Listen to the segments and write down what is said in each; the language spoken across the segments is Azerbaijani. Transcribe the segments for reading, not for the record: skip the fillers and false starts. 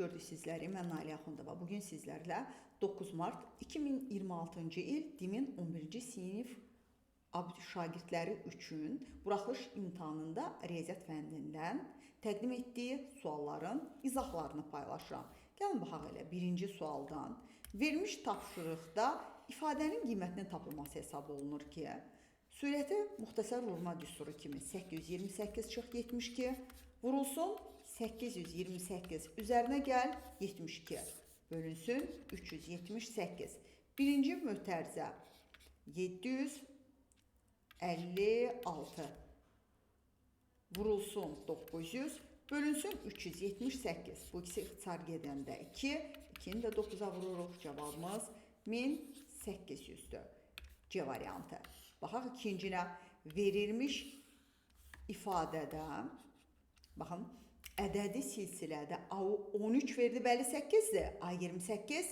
gördük sizləri. Mən Nailiyə Axundova. Bugün sizlərlə 9 mart 2026-cı il DİM-in 11-ci sinif şagirdləri üçün buraxılış imtahanında riyaziyyat fənnindən təqdim etdiyi sualların izahlarını paylaşıram. Gəlin baxaq elə birinci sualdan. Verilmiş tapşırıqda ifadənin qiymətinin tapılması hesab olunur ki, surəti müxtəsər vurma düsturu kimi 828-72 vurulsun 828 üzərinə gəl 72 bölünsün 378. Birinci mötərizə 756 vurulsun 900 bölünsün 378. Bu ikisi ixtisar gedəndə 2, 2-ni də 9-a vururuq. Cavabımız 1800-dür. C variantı. Baxaq ikincinə. Verilmiş ifadədə, baxın, ədədi silsilədə A13 verdi, bəli 8-dir. A28,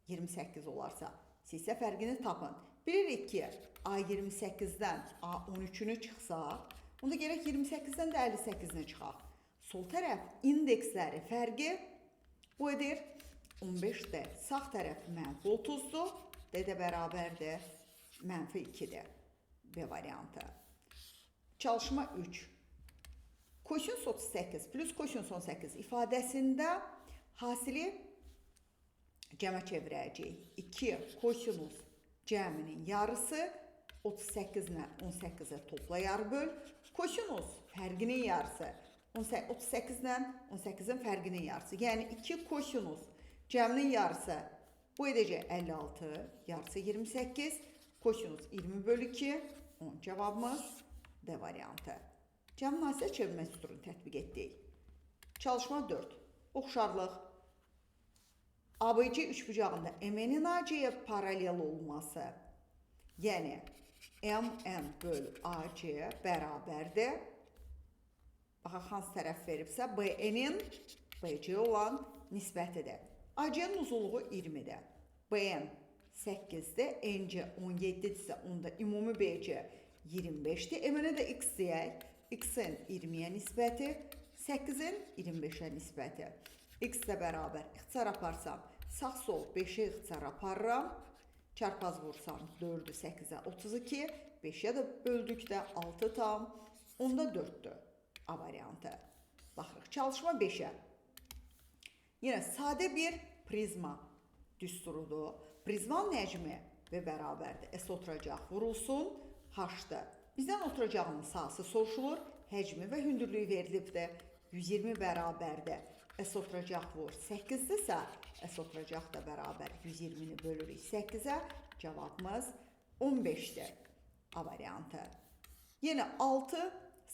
28 olarsa, silsilə fərqini tapın. Bilirik ki, A28-dən A13-ünü çıxsaq, onda gərək 28-dən də 58-ni çıxaq. Sol tərəf indeksləri fərqi bu edir 15-dir. Sağ tərəf mənfi 30-dur, D də bərabərdir, mənfi 2-dir. B variantı. Çalışma 3. Kosinus 38 plus kosinus 18 ifadəsində hasili cəmə çevirəcəyik. 2 kosinus cəminin yarısı 38 ilə 18-ə topla yarı böl. Kosinus fərqinin yarısı 38 ilə 18-in fərqinin yarısı. Yəni 2 kosinus cəminin yarısı bu edəcək 56, yarısı 28, kosinus 20 bölü 2, 10. Cavabımız D variantı. Cəm mühasisə çevirmə düsturunu tətbiq etdik. Çalışma 4. Oxşarlıq. ABC üçbucağında MN-in AC-yə paralel olması, yəni MN bölü AC bərabərdir. Baxaq, hansı tərəf veribsə, BN-in BC olan nisbətidir. AC-nin uzunluğu 20-dir. BN 8-dir, NC 17-dirsə, onda ümumi BC 25-dir. MN-ə də X deyək. X-in 20-yə nisbəti, 8-in 25-ə nisbəti. X də bərabər. İxtisar aparsam, sağ-sol 5-ə ixtisar aparıram. Çarpaz vursam 4-ü 8-ə 32, 5-ə də böldükdə 6 tam, onda 4-dür. A variantı. Baxırıq. Çalışma 5-ə. Yenə sadə bir prizma düsturudur. Prizmanın həcmi və bərabərdir. S oturacaq vurulsun, H-dır. Bizdən oturacağının sahəsi soruşulur, həcmi və hündürlüyü verilibdir. 120 bərabərdir. S oturacaq vur 8-dirsə, S oturacaq da bərabər 120-ni bölürük 8-ə. Cavabımız 15-dir. A variantı. Yenə 6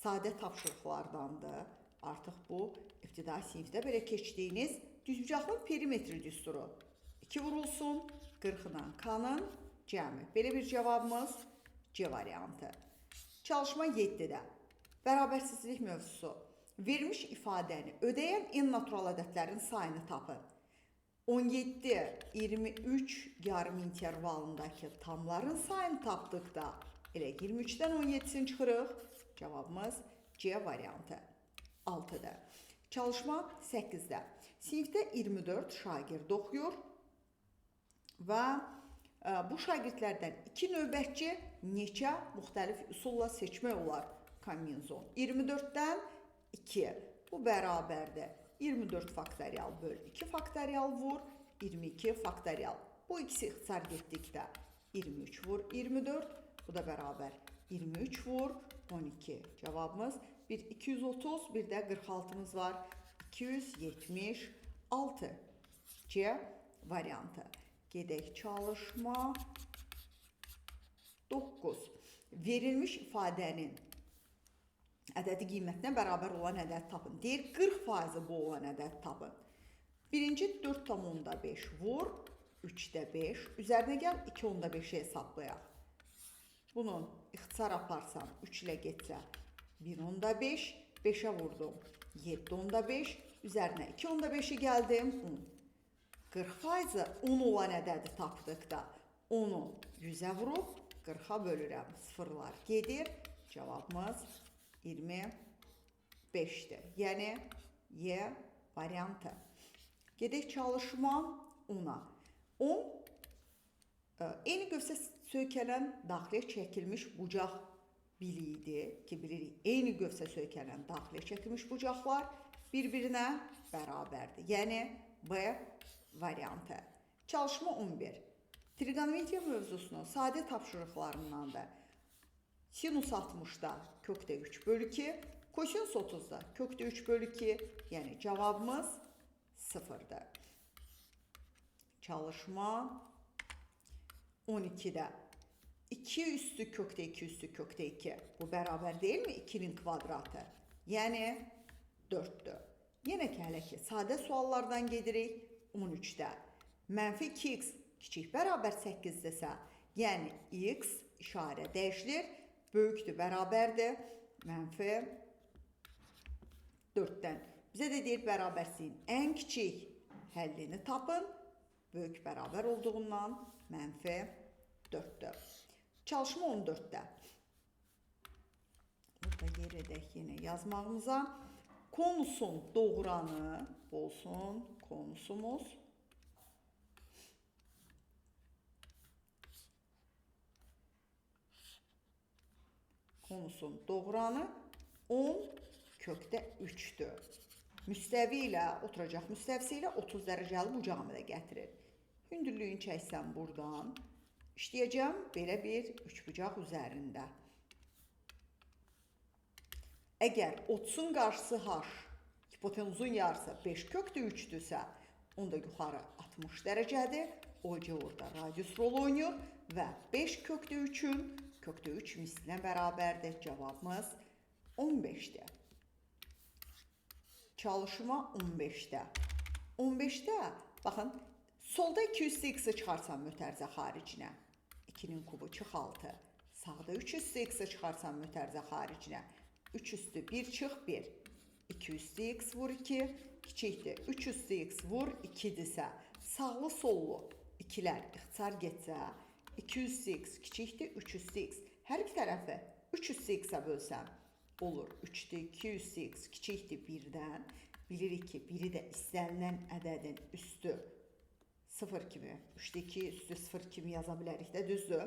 sadə tapşırıqlardandır. Artıq bu, ibtidai sinifdə belə keçdiyiniz düzbucaqlının perimetri düsturu. 2 vurulsun, 40-dan K-nın cəmi. Belə bir cavabımız C variantı. Çalışma 7-də. Bərabərsizlik mövzusu. Verilmiş ifadəni ödəyən en natural ədədlərin sayını tapın. 17, 23 yarım intervalındakı tamların sayını tapdıqda elə 23-dən 17-sini çıxırıq. Cavabımız C variantı. 6-da. Çalışma 8-də. Sinifdə 24 şagird oxuyur və bu şagirdlərdən 2 növbətçi neçə müxtəlif üsulla seçmək olar? Kombinzon. 24-dən 2. Bu bərabərdir. 24 faktorial böl 2 faktorial vur 22 faktorial. Bu ikisi ixtisar getdikdə 23 vur 24. Bu da bərabər 23 vur 12. Cavabımız bir 230, bir də 46-mız var. 276. C variantı. Gedək çalışma 9. Verilmiş ifadənin ədədi qiymətinə bərabər olan ədəd tapın. Deyir 40% bu olan ədəd tapın. Birinci 4,5 vur 3-də 5. Üzərinə gəl 2,5-i hesablayaq. Bunun ixtisar aparsam 3 ilə getsə 1,5. 5-ə vurdum 7,5. Üzərinə 2,5-i gəldim 10. 40% 10 olan ədədi tapdıqda 10-u 100-ə vurub 40-a bölürəm. Sıfırlar gedir. Cavabımız 25'dir. Yəni Y variantı. Gedək çalışma 10-a. 10 eyni qövsə söykənən daxilə çəkilmiş bucaq biliyidir ki, bilirik, eyni qövsə söykənən daxilə çəkilmiş bucaqlar bir-birinə bərabərdir. Yəni B variantı. Çalışma 11. Trigonometriya mövzusunun sadə tapşırıqlarındandır. Sinus 60-da kökdə 3 bölü 2, kosinus 30-da kökdə 3 bölü 2, yəni cavabımız 0-dır. Çalışma 12-də 2 üstü kökdə 2 üstü kökdə 2. Bu bərabər deyilmi? 2-nin kvadratı. Yəni 4-dür. Yenə ki, hələ ki, sadə suallardan gedirik. 13-də mənfi 2x kiçik bərabər 8-dirsə, yəni x işarə dəyişilir, böyükdür, bərabərdir, mənfi 4-dən. Bizə də deyir, bərabərliyin ən kiçik həllini tapın, böyük bərabər olduğundan mənfi 4-dür. Çalışma 14-də. Burada yer edək yenə yazmağımıza. Konusun doğuranı olsun konusumuz. Konusun doğuranı 10 kökdə 3-dür. Müstəvi ilə, oturacaq müstəvisi ilə 30 dərəcəli bucağımı da gətirir. Hündürlüyünü çəksəm buradan, işləyəcəm belə bir üçbucaq üzərində. Əgər 30-un qarşısı h, hipotenuzun yarısı 5 kökdə 3-dürsə, onda yuxarı 60 dərəcədir. Oca orada radius rol oynayır və 5 kökdə 3-ün kökdə 3 mislinə bərabərdir. Cavabımız 15-dir. Çalışma 15-də. 15-də, baxın, solda 200x-i çıxarsam mötərizə xaricinə. 2-nin kubu çıx 6. Sağda 300x-i çıxarsam mötərizə xaricinə. 3 üstü 1 çıx 1. 2 üstü x vur 2. Kiçikdir. 3 üstü x vur 2-dirsə, sağlı sollu 2-lər ixtisar getsə, 2 üstü x kiçikdir. 3 üstü x. Hər iki tərəfi 3 üstü x-ə bölsəm, olur 3-dür. 2 üstü x kiçikdir 1-dən. Bilirik ki, biri də istənilən ədədin üstü 0 kimi, 3-də 2 üstü 0 kimi yaza bilərik də, düzdür.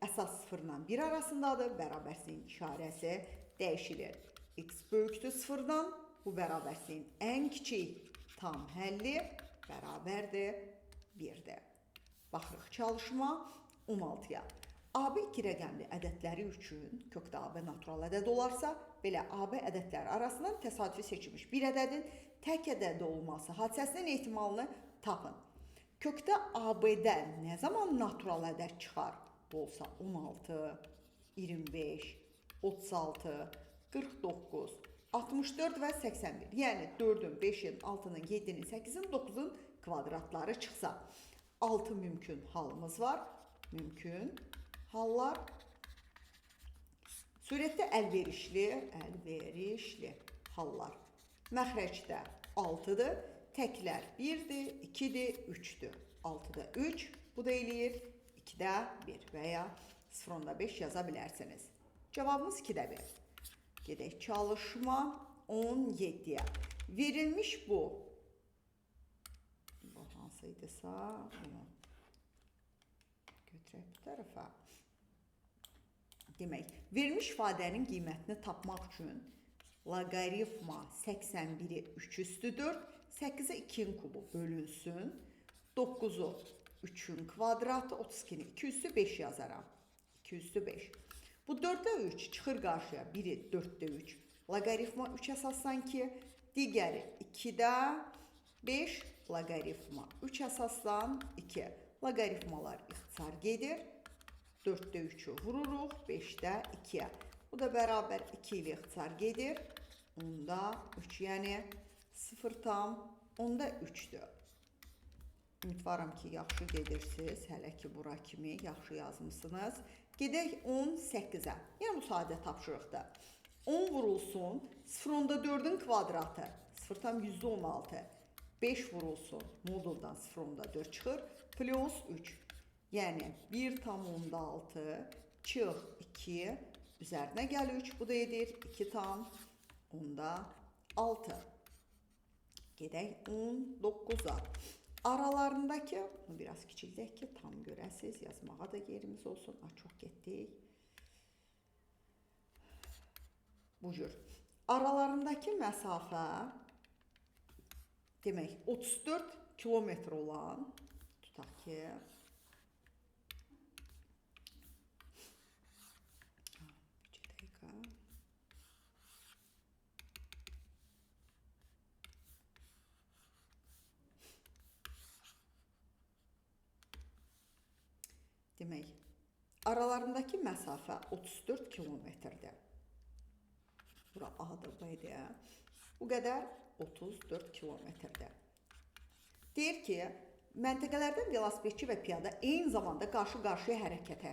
Əsas 0 ilə 1 arasındadır. Bərabərliyin işarəsi dəyişilir. X böyükdür 0-dan. Bu bərabərliyin ən kiçik tam həlli bərabərdir 1-dir. Baxırıq çalışma 16-ya. AB 2 rəqəmli ədədləri üçün kökdə AB natural ədəd olarsa, belə AB ədədləri arasından təsadüfi seçilmiş bir ədədin tək ədədi olması hadisəsinin ehtimalını tapın. Kökdə AB-dən nə zaman natural ədəd çıxar? Olsa 16, 25, 36, 49, 64 və 81. Yəni 4-ün, 5-in, 6-nın, 7-nin, 8-in, 9-un kvadratları çıxsa. 6 mümkün halımız var. Mümkün hallar. Surətdə əlverişli hallar. Məxrəcdə 6-dır. Təklər 1-dir, 2-dir, 3-dür. 6-da 3, bu da eləyir 2-də 1 və ya 0.5 yaza bilərsiniz. Cavabımız 2-də 1. Gedək çalışma 17-yə. Verilmiş bu hansıydısa, bunu götürək bu tərəfə. Demək, verilmiş ifadənin qiymətini tapmaq üçün loqaritma 81-i 3 üstü 4, 8-i 2-in kubu bölünsün, 9-u 3-ün kvadratı, 32-ni 2 üstü 5 yazaram. 2 üstü 5. Bu 4-də 3 çıxır qarşıya, biri 4-də 3. Loqaritma 3 əsaslan ki, digəri 2-də 5, loqaritma 3 əsaslan 2. Loqaritmalar ixtisar gedir. 4-də 3-ü vururuq, 5-də 2-yə. Bu da bərabər 2 ilə ixtisar gedir. 10-da 3, yəni 0,3-dür. Ümidvaram ki, yaxşı gedirsiniz. Hələ ki, bura kimi yaxşı yazmışsınız. Gedək 18-ə. Yəni bu sadə tapşırıqdır. 10 vurulsun, 0,4-ün kvadratı, 0,16. 5 vurulsun, moduldan 0,4 çıxır, plus 3. Yəni 1,6 çıx 2, üzərinə gəl 3, bu da edir 2,6. Gedək 19-a. Aralarındakı, bunu biraz kiçildək ki, tam görəsiz, yazmağa da yerimiz olsun. Çox getdik. Bu cür. Aralarındakı məsafə, demək, 34 kilometr olan, tutaq ki, demək, aralarındakı məsafə 34 kilometrdir. Bura A-dır, B-dir. Bu qədər 34 kilometrdir. Deyir ki, məntəqələrdən velosipedçi və piyada eyni zamanda qarşı-qarşıya hərəkətə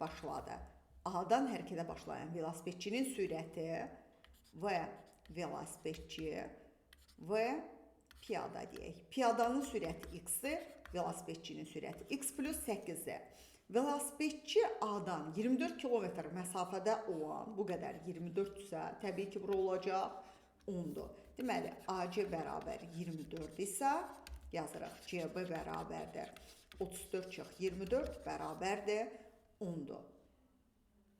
başladı. A-dan hərəkətə başlayan velosipedçinin sürəti və velosipedçi və piyada deyək. Piyadanın sürəti x-dir, velosipedçinin sürəti x plus 8-dir. Velosipedçi A-dan 24 kilometr məsafədə olan, bu qədər 24-sə, təbii ki, bura olacaq 10-dur. Deməli, AC bərabər 24 isə, yazırıq, CB bərabərdir 34 çıx 24 bərabərdir 10-dur.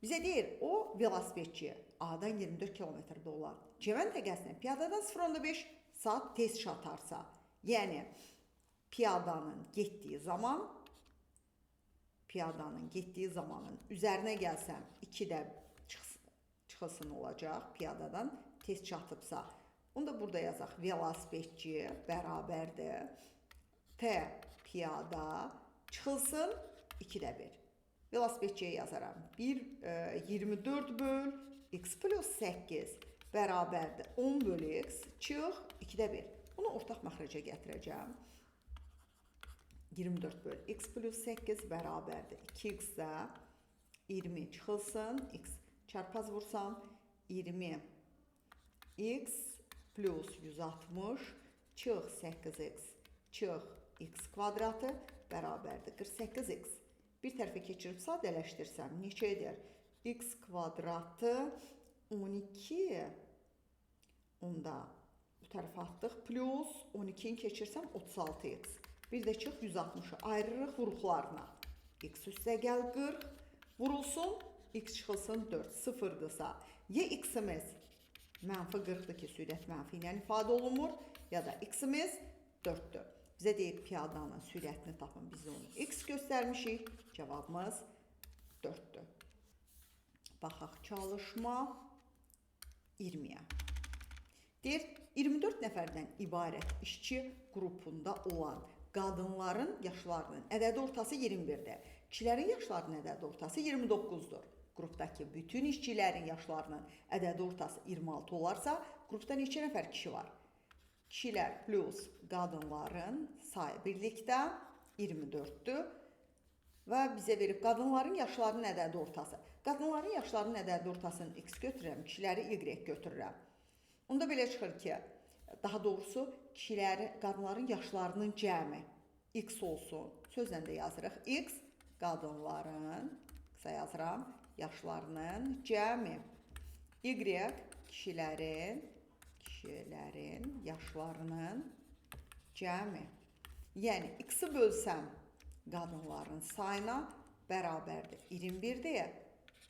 Bizə deyir, o velosipedçi A-dan 24 kilometrdə olan C məntəqəsinə piyadadan 0.5 saat tez çatarsa, yəni piyadanın getdiyi zamanın üzərinə gəlsəm 2-də çıxılsın olacaq, piyadadan tez çatıbsa. Onu da burada yazaq, velosipedçi bərabərdir T piyada çıxılsın 2-də 1. Velosipedçiyə yazaram. 24 böl x plus 8 bərabərdir 10 böl x çıx 2-də 1. Bunu ortaq məxrəcə gətirəcəm. 24 böl x plus 8 bərabərdir 2x-də 20 çıxılsın x çarpaz vursam 20 x plus 160 çıx 8x çıx x kvadratı bərabərdir 48x. Bir tərəfə keçirib sadələşdirsəm neçə edir? X kvadratı 12 onda bu tərəfə atdıq plus 12-ni keçirsəm 36x. Bir də çıx 160-ı ayırırıq vuruqlarına. X üstə gəl 40, vurulsun, x çıxılsın 4, 0-dırsa. Ya x-imiz mənfi 40-dır ki, sürət mənfi ilə ifadə olunmur, ya da x-imiz 4-dür. Bizə deyib piyadanın sürətini tapın, biz onu x göstərmişik, cavabımız 4-dür. Baxaq çalışma 20-yə. Deyir, 24 nəfərdən ibarət işçi qrupunda olan qadınların yaşlarının ədədi ortası 21-dir. Kişilərin yaşlarının ədədi ortası 29-dur. Qrupdakı bütün işçilərin yaşlarının ədədi ortası 26 olarsa, qrupda neçə nəfər kişi var? Kişilər plus qadınların sayı birlikdə 24-dür və bizə verib qadınların yaşlarının ədədi ortası. Qadınların yaşlarının ədədi ortasını x götürürəm, kişiləri y götürürəm. Onda belə çıxır ki, daha doğrusu qadınların yaşlarının cəmi x olsun. Sözlə də yazırıq. X qadınların, qısa yazıram, yaşlarının cəmi. Y kişilərin yaşlarının cəmi. Yəni, x-i bölsəm qadınların sayına bərabərdir 21-dir.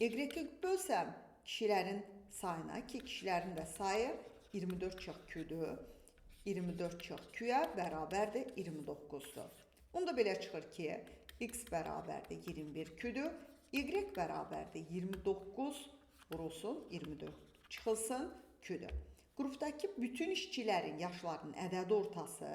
Y-i bölsəm kişilərin sayına ki, kişilərin də sayı 24 çıx q-dür. 24 çıx q-yə bərabərdir 29-dur. Onda belə çıxır ki, x bərabərdir 21 q-dür. Y bərabərdir 29 vurulsun 24 çıxılsın q-dür. Qrupdakı bütün işçilərin yaşlarının ədədi ortası,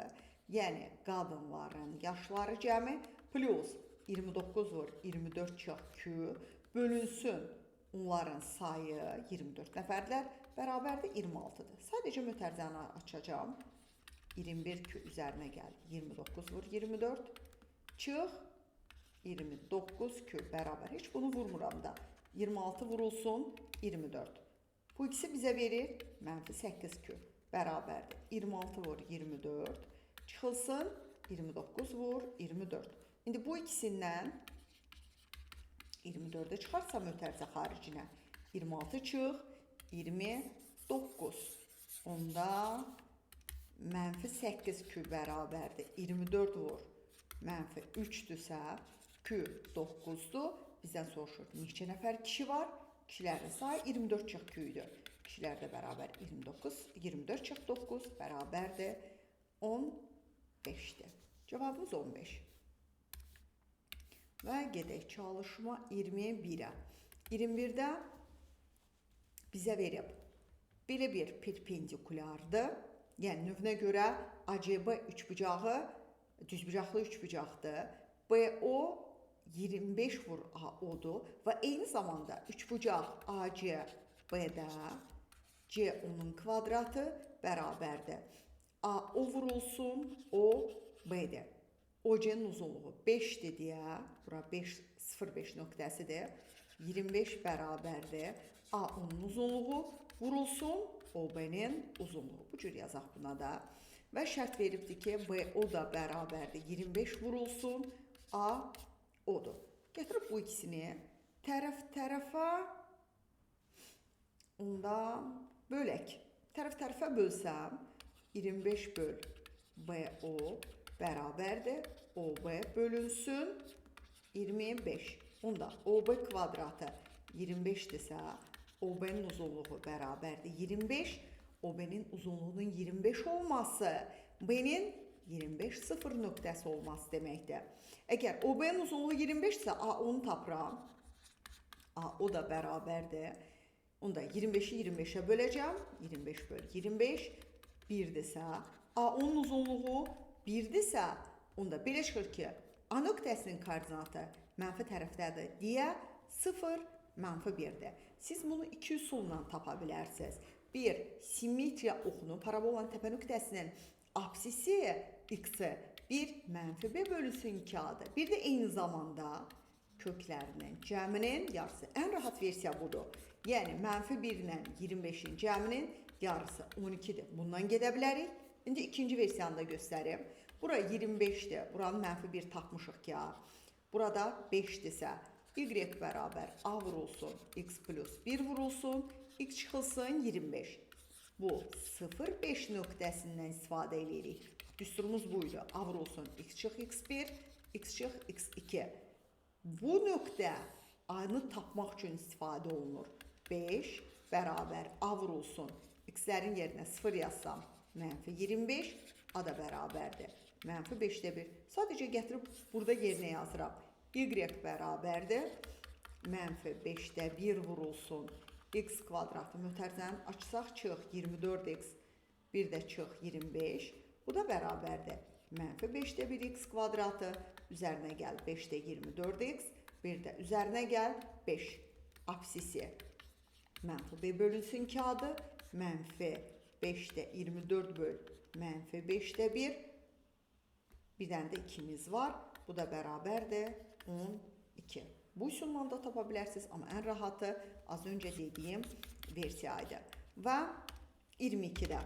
yəni qadınların yaşları cəmi plus 29 vur 24 çıx q bölünsün onların sayı 24 nəfərlər bərabərdir 26-dır. Sadəcə mötərizəni açacağım. 21 q üzərinə gəl. 29 vur 24 çıx 29 q bərabər. Heç bunu vurmuram da. 26 vurulsun 24. Bu ikisi bizə verir mənfi 8 q bərabərdir. 26 vur 24 çıxılsın 29 vur 24. İndi bu ikisindən 24-ə çıxarsa mötərizə xaricinə 26 çıx 29. Onda mənfi 8 Q bərabərdir. 24 vur. Mənfi 3-dürsə, Q 9-dur. Bizdən soruşur, neçə nəfər kişi var? Kişilərin sayı 24 çıx Q-dür. Kişilər də bərabər 29, 24 çıx 9 bərabərdir 15-dir. Cavabımız 15. Və gedək çalışma 21-ə. 21-də bizə verib. Belə bir perpendikulardır. Yəni növünə görə ACB üçbucağı düzbucaqlı üçbucaqdır. BO 25 vur AO'dur və eyni zamanda üçbucaq ACB'də C10'un kvadratı bərabərdir. AO vurulsun OB'dir. OC'nin uzunluğu 5'dir deyə, bura 0,5 nöqtəsidir. 25 bərabərdir. AO'nun uzunluğu vurulsun OB'nin uzunluğu. Bu cür yazaq buna da. Və şərt veribdir ki, BO da bərabərdir. 25 vurulsun AO'dur. Gətirib bu ikisini tərəf-tərəfə onda bölək. Tərəf-tərəfə bölsəm 25 böl BO bərabərdir. OB bölünsün 25. Onda OB kvadratı 25-dirsə, OB'nin uzunluğu bərabərdir 25. OB'nin uzunluğunun 25 olması B'nin 25 sıfır nöqtəsi olması deməkdir. Əgər OB'nin uzunluğu 25-dirsə, AO'nu tapıram. AO da bərabərdir. Onda 25'i 25'e böləcəm. 25 böl 25. 1'dirsə, AO'nun uzunluğu 1'dirsə, onda belə çıxır ki, A nöqtəsinin koordinatı mənfi tərəfdədir deyə 0, mənfi 1'dir. Siz bunu iki üsulla tapa bilərsiniz. Bir, simmetriya oxunu parabolanın təpə nöqtəsinin apsisi x-i 1 mənfi b bölünsün 2-adır. Bir də eyni zamanda köklərinin cəminin yarısı. Ən rahat versiya budur. Yəni mənfi 1 ilə 25'in cəminin yarısı 12'dir. Bundan gedə bilərik. İndi ikinci versiyanı da göstərim. Bura 25'dir. Buranın mənfi 1 tapmışıq ki, burada 5'dirsə, y bərabər a vurulsun, x plus 1 vurulsun, x çıxılsın 25. Bu 0,5 nöqtəsindən istifadə edirik. Düsturumuz buydu. A vurulsun, x çıx x1, x çıx x2. Bu nöqtə A-nı tapmaq üçün istifadə olunur. 5 bərabər a vurulsun, x-lərin yerinə 0 yazsam, mənfi 25, a da bərabərdir. Mənfi 5'də 1. Sadəcə gətirib burada yerinə yazıram. Y bərabərdir. Mənfi 5'də 1 vurulsun. X kvadratı mötərizəni açsaq çıx 24x. Bir də çıx 25. Bu da bərabərdir. Mənfi 5'də 1 x kvadratı. Üzərinə gəl 5'də 24x. Bir də üzərinə gəl 5. Apsisi mənfi b bölünsün kağıdı. Mənfi 5'də 24 böl. Mənfi 5'də 1. Bir dənə də 2'miz var. Bu da bərabərdir 12. Bu üsulla da tapa bilərsiniz, amma ən rahatı az öncə dediyim versiyaydı. Və 22'də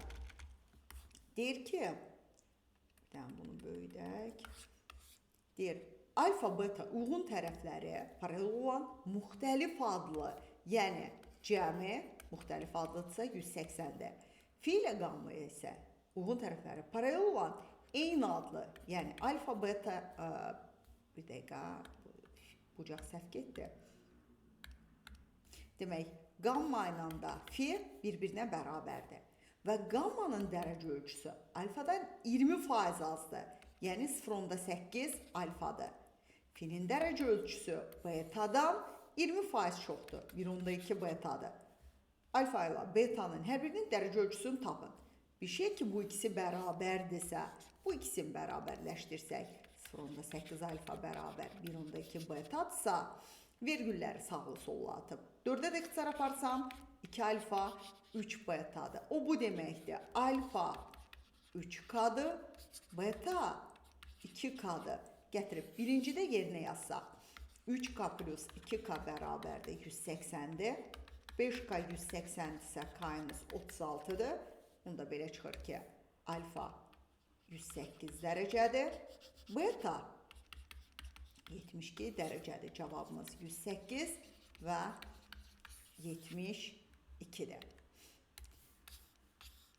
deyir ki, bir dənə bunu böyüdək. Deyir, alfa, beta uyğun tərəfləri paralel olan müxtəlif adlı, yəni cəmi müxtəlif adlıdırsa 180'də. Fi ilə qamma isə uyğun tərəfləri paralel olan eyni adlı, yəni alfa, beta, bir dəqiqə, bucaq səhv getdi. Demək, qamma ilə da fi bir-birinə bərabərdir. Və qammanın dərəcə ölçüsü alfadan 20% azdır. Yəni 0,8 alfadır. Finin dərəcə ölçüsü betadan 20% çoxdur. 1,2 betadır. Alfa ilə betanın hər birinin dərəcə ölçüsünü tapın. Bir şey ki, bu ikisi bərabərdirsə, bu ikisini bərabərləşdirsək, 0,8 alfa bərabər 1,2 betadırsa, vergülləri sağlı sollu atıb 4'ə də ixtisar aparsam, 2 alfa 3 betadır. O bu deməkdir. Alfa 3K'dır, beta 2K'dır. Gətirib birincidə yerinə yazsaq, 3K plus 2K bərabərdir 180'dir. 5K 180'dirsə K'nız 36'dır. Onda belə çıxır ki, alfa 108 dərəcədir. Beta 72 dərəcədir. Cavabımız 108 və 72'dir.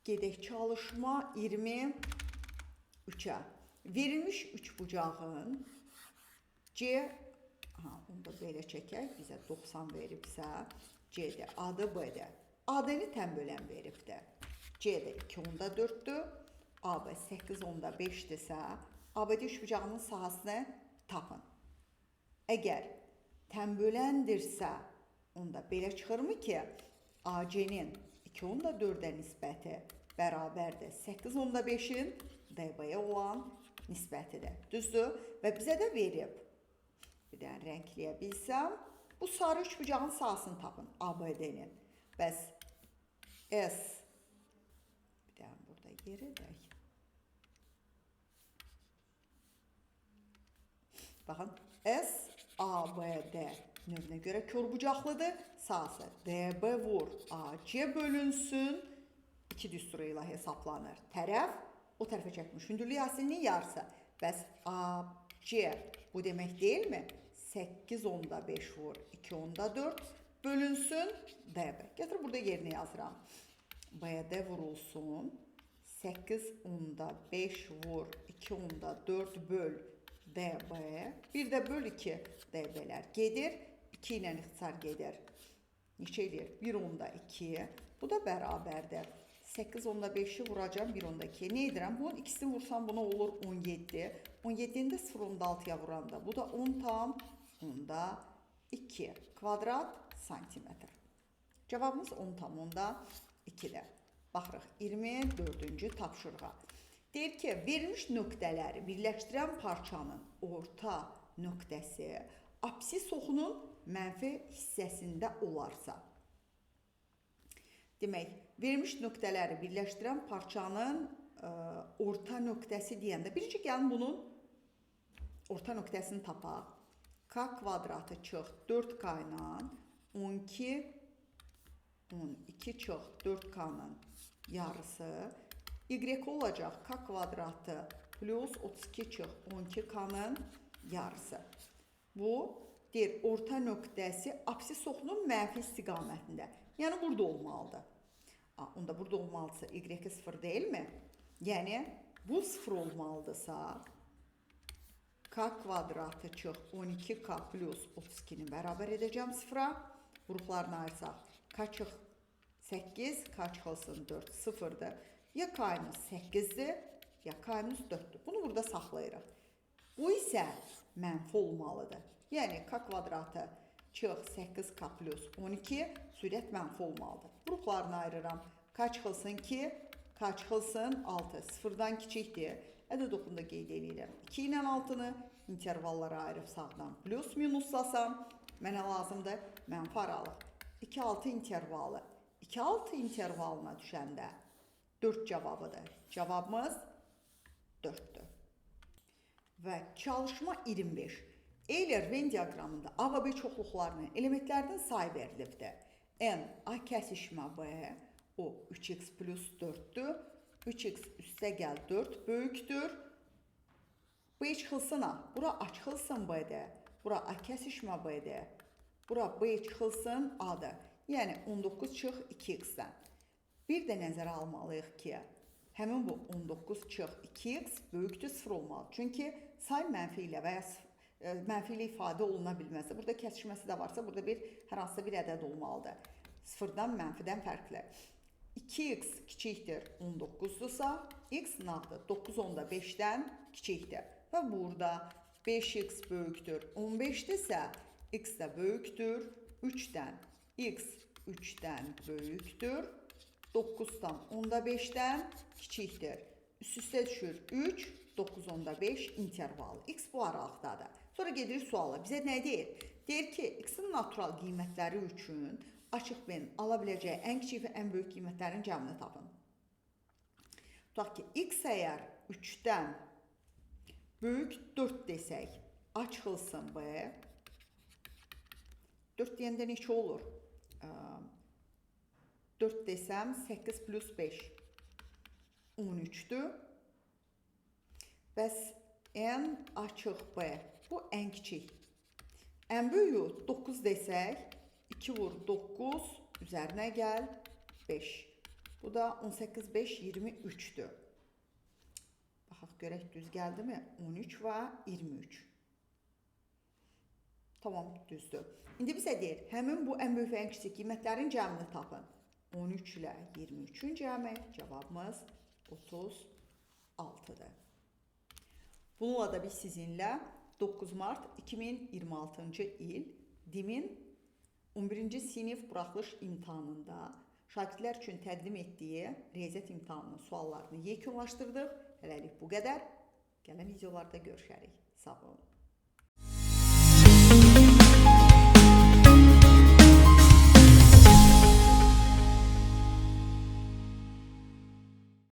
Gedək çalışma 23-ə. Verilmiş üçbucağın C, onu da belə çəkək, bizə 90 veribsə, C-də, A-da, B-də. A-da-nı tən bölən veribdə. C-də 2/4-dür, A-B 8/5-dirsə, A-B-də üçbucağının sahəsini tapın. Əgər tən böləndirsə, onda belə çıxırmı ki, AC-nin 2/4-ə nisbəti bərabərdir 8/5-in DB-yə olan nisbətidir. Düzdür? Və bizə də verib. Bir dənə rəngləyə bilsəm, bu sarı üçbucağın sahəsini tapın, ABD-nin. Bəs S, bir dənə burada yer edək. Baxın, S, ABD növünə görə körbucaqlıdır. Sahəsi DB vur AC bölünsün 2 düsturu ilə hesablanır. Tərəf o tərəfə çəkmiş hündürlük asilinin yarısı. Bəs AC bu demək deyilmi? 8/5 vur 2/4 bölünsün DB. Gətir burada yerini yazıram. BD vurulsun 8/5 vur 2/4 böl DB. Bir də böl 2 DB-lər gedir. 2 ilə ixtisar gedir. Neçə edir? 1/2. Bu da bərabərdir. 8/5-i vuracam 1/2. Nə edirəm? Bunun ikisini vursam buna olur 17. 17-ni də 0/6-ya vuranda. Bu da 10/2 kvadrat santimetr. Cavabımız 10/2-dir. Baxırıq 24-cü tapşırığa. Deyir ki, verilmiş nöqtələri birləşdirən parçanın orta nöqtəsi apsis oxunun mənfi hissəsində olarsa. Demək, verilmiş nöqtələri birləşdirən parçanın orta nöqtəsi deyəndə, birinci gəlin bunun orta nöqtəsini tapaq. K kvadratı çıx 4K ilə 12 çıx 4K-nın yarısı. Y olacaq K kvadratı plus 32 çıx 12K-nın yarısı. Bu, deyir, orta nöqtəsi apsis oxunun mənfi istiqamətində. Yəni, burada olmalıdır. Onda burada olmalıdırsa, Y 0 deyilmi? Yəni, bu 0 olmalıdırsa, K kvadratı çıx 12K plus 32-ni bərabər edəcəm 0-a. Qruplarını ayırsaq, K çıx 8, K çıxılsın 4, 0-dır. Ya K-nız 8-dir, ya K-nız 4-dür. Bunu burada saxlayırıq. Bu isə mənfi olmalıdır. Yəni, K kvadratı çıx 8K plus 12 sürət mənfi olmalıdır. Qruplarını ayırıram. K çıxılsın 2, K çıxılsın 6. 0-dan kiçikdir. Ədəd oxunda qeyd edirəm. 2 ilə 6-nı intervallara ayırıb sağdan plus minuslasam, mənə lazımdır mənfi aralıq. 2-6 intervalı. 2-6 intervalına düşəndə 4 cavabıdır. Cavabımız 4-dür. Və çalışma 25. Euler-Venn diaqramında A və B çoxluqlarının elementlərinin sayı verilibdir. N A kəsişmə B, o 3x plus 4-dür. 3x üstə gəl 4 böyükdür. B çıxılsın A. Bura A çıxılsın B-də. Bura A kəsişmə B-də. Bura B çıxılsın A-da. Yəni 19 çıx 2x-dən. Bir də nəzərə almalıyıq ki, həmin bu 19 çıx 2x böyükdür 0 olmalı. Çünki say mənfi ilə və ya mənfi ilə ifadə oluna bilməzdir. Burada kəsişməsi də varsa, burada hər hansısa bir ədəd olmalıdır. 0-dan mənfidən fərqli. 2x kiçikdir 19-dursa, x nağdır 9/5-dən kiçikdir. Və burada 5x böyükdür 15-dirsə, x də böyükdür 3-dən. X 3-dən böyükdür 9/5-dən kiçikdir. Üst-üstə düşür 3, 9/5 intervalı. X bu aralıqdadır. Sonra gedirik suala. Bizə nə deyir? Deyir ki, x-in natural qiymətləri üçün açıq B-nin ala biləcəyi ən kiçik və ən böyük qiymətlərin cəmini tapın. Tutaq ki, x əgər 3-dən böyük 4 desək, A çıxılsın B. 4 deyəndə neçə olur? 4 desəm 8 plus 5 13-dür. Bəs N açıq B, bu ən kiçik. Ən böyüyü 9 desək, 2 vur 9, üzərinə gəl 5. Bu da 18, 5, 23'dür. Baxaq görək düz gəldimi? 13 və 23. Tamam, düzdür. İndi bizə deyir, həmin bu ən böyük və ən kiçik qiymətlərin cəmini tapın. 13 ilə 23-ün cəmi, cavabımız 36-dır. Bununla da biz sizinlə 9 mart 2026-cı il DİM-in 11-ci sinif buraxılış imtahanında şagirdlər üçün təqdim etdiyi riyaziyyat imtahanının suallarını yekunlaşdırdıq. Hələlik bu qədər. Gələn videolarda görüşərik. Sağ olun.